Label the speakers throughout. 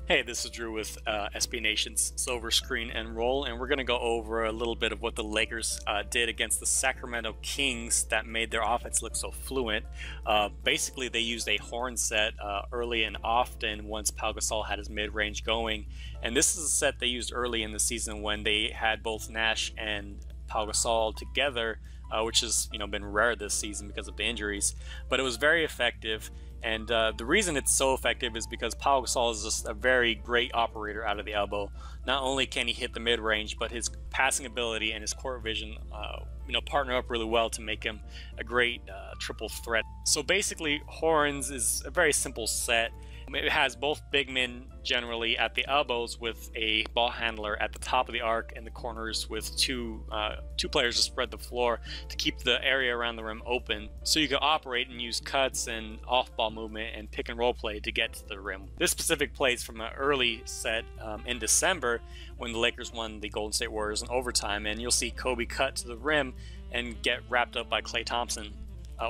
Speaker 1: Hey, this is Drew with SB Nation's Silver Screen and Roll, and we're going to go over a little bit of what the Lakers did against the Sacramento Kings that made their offense look so fluent. Basically, they used a horn set early and often once Pau Gasol had his mid-range going, and this is a set they used early in the season when they had both Nash and Pau Gasol together, which has been rare this season because of the injuries, but it was very effective. And the reason it's so effective is because Pau Gasol is just a very great operator out of the elbow. Not only can he hit the mid-range, but his passing ability and his court vision, partner up really well to make him a great triple threat. So basically, horns is a very simple set. It has both big men generally at the elbows with a ball handler at the top of the arc and the corners with two players to spread the floor to keep the area around the rim open, so you can operate and use cuts and off-ball movement and pick and roll play to get to the rim. This specific play is from an early set in December when the Lakers won the Golden State Warriors in overtime, and you'll see Kobe cut to the rim and get wrapped up by Klay Thompson.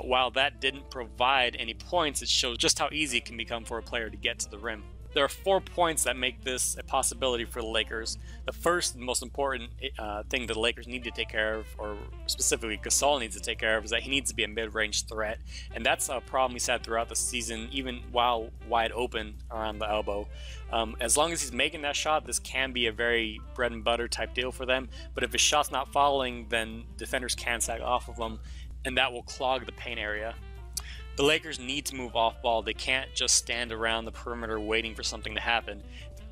Speaker 1: While that didn't provide any points, it shows just how easy it can become for a player to get to the rim. There are 4 points that make this a possibility for the Lakers. The first and most important thing that the Lakers need to take care of, or specifically Gasol needs to take care of, is that he needs to be a mid-range threat. And that's a problem he's had throughout the season, even while wide open around the elbow. As long as he's making that shot, this can be a very bread and butter type deal for them. But if his shot's not following, then defenders can sag off of him, and that will clog the paint area. The Lakers need to move off ball. They can't just stand around the perimeter waiting for something to happen.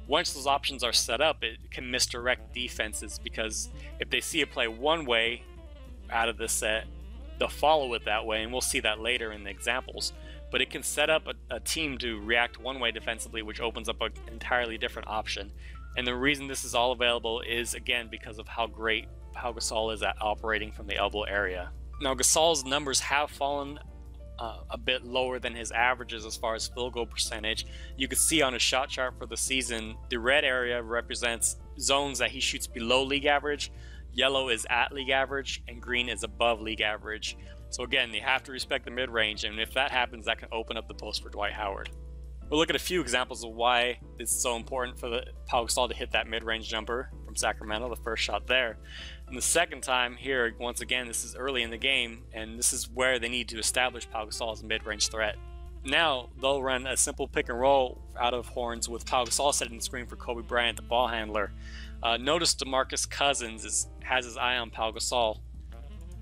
Speaker 1: Once those options are set up, it can misdirect defenses, because if they see a play one way out of the set, they'll follow it that way, and we'll see that later in the examples. But it can set up a team to react one way defensively, which opens up an entirely different option. And the reason this is all available is, again, because of how great Pau Gasol is at operating from the elbow area. Now, Gasol's numbers have fallen a bit lower than his averages as far as field goal percentage. You can see on his shot chart for the season, the red area represents zones that he shoots below league average, yellow is at league average, and green is above league average. So again, you have to respect the mid-range, and if that happens, that can open up the post for Dwight Howard. We'll look at a few examples of why it's so important for Pau Gasol to hit that mid-range jumper from Sacramento, the first shot there. And the second time here, once again, this is early in the game, and this is where they need to establish Pau Gasol as a mid-range threat. Now, they'll run a simple pick and roll out of horns with Pau Gasol setting the screen for Kobe Bryant, the ball handler. Notice DeMarcus Cousins has his eye on Pau Gasol.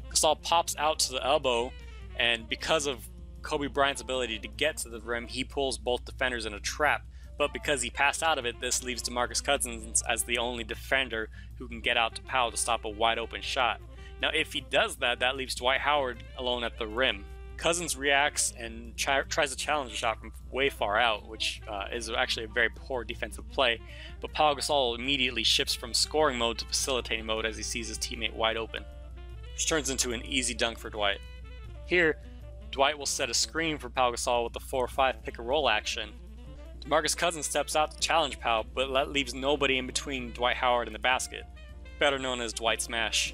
Speaker 1: Gasol pops out to the elbow, and because of Kobe Bryant's ability to get to the rim, he pulls both defenders in a trap. But because he passed out of it, this leaves DeMarcus Cousins as the only defender who can get out to Pau to stop a wide open shot. Now, if he does that, that leaves Dwight Howard alone at the rim. Cousins reacts and tries to challenge a shot from way far out, which is actually a very poor defensive play. But Pau Gasol immediately shifts from scoring mode to facilitating mode as he sees his teammate wide open, which turns into an easy dunk for Dwight. Here, Dwight will set a screen for Pau Gasol with the 4-5 pick and roll action. DeMarcus Cousins steps out to challenge Pau, but that leaves nobody in between Dwight Howard and the basket, better known as Dwight Smash.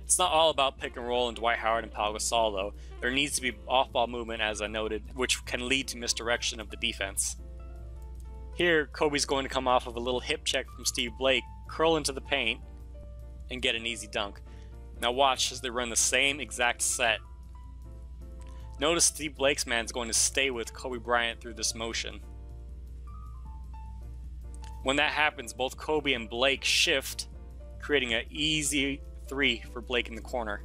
Speaker 1: It's not all about pick and roll and Dwight Howard and Pau Gasol though. There needs to be off-ball movement, as I noted, which can lead to misdirection of the defense. Here, Kobe's going to come off of a little hip check from Steve Blake, curl into the paint, and get an easy dunk. Now watch as they run the same exact set. Notice Steve Blake's man is going to stay with Kobe Bryant through this motion. When that happens, both Kobe and Blake shift, creating an easy 3 for Blake in the corner.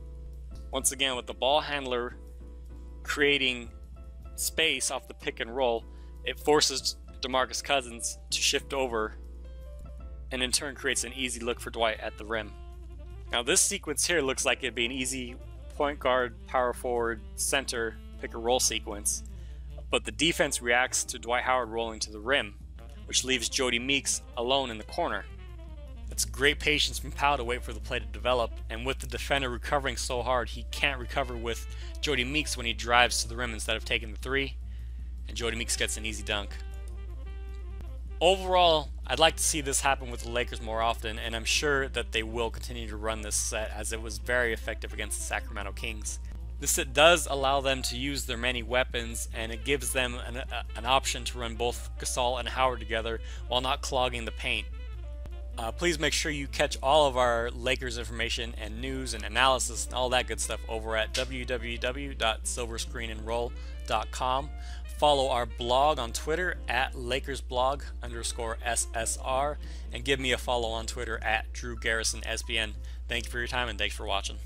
Speaker 1: Once again, with the ball handler creating space off the pick and roll, it forces DeMarcus Cousins to shift over, and in turn creates an easy look for Dwight at the rim. Now this sequence here looks like it'd be an easy point guard, power forward, center pick and roll sequence, but the defense reacts to Dwight Howard rolling to the rim, which leaves Jody Meeks alone in the corner. It's great patience from Pau to wait for the play to develop, and with the defender recovering so hard, he can't recover with Jody Meeks when he drives to the rim instead of taking the 3, and Jody Meeks gets an easy dunk. Overall, I'd like to see this happen with the Lakers more often, and I'm sure that they will continue to run this set, as it was very effective against the Sacramento Kings. This does allow them to use their many weapons, and it gives them an option to run both Gasol and Howard together while not clogging the paint. Please make sure you catch all of our Lakers information and news and analysis and all that good stuff over at www.silverscreenandroll.com. Follow our blog on Twitter at LakersBlog_SSR, and give me a follow on Twitter at DrewGarrisonSBN. Thank you for your time, and thanks for watching.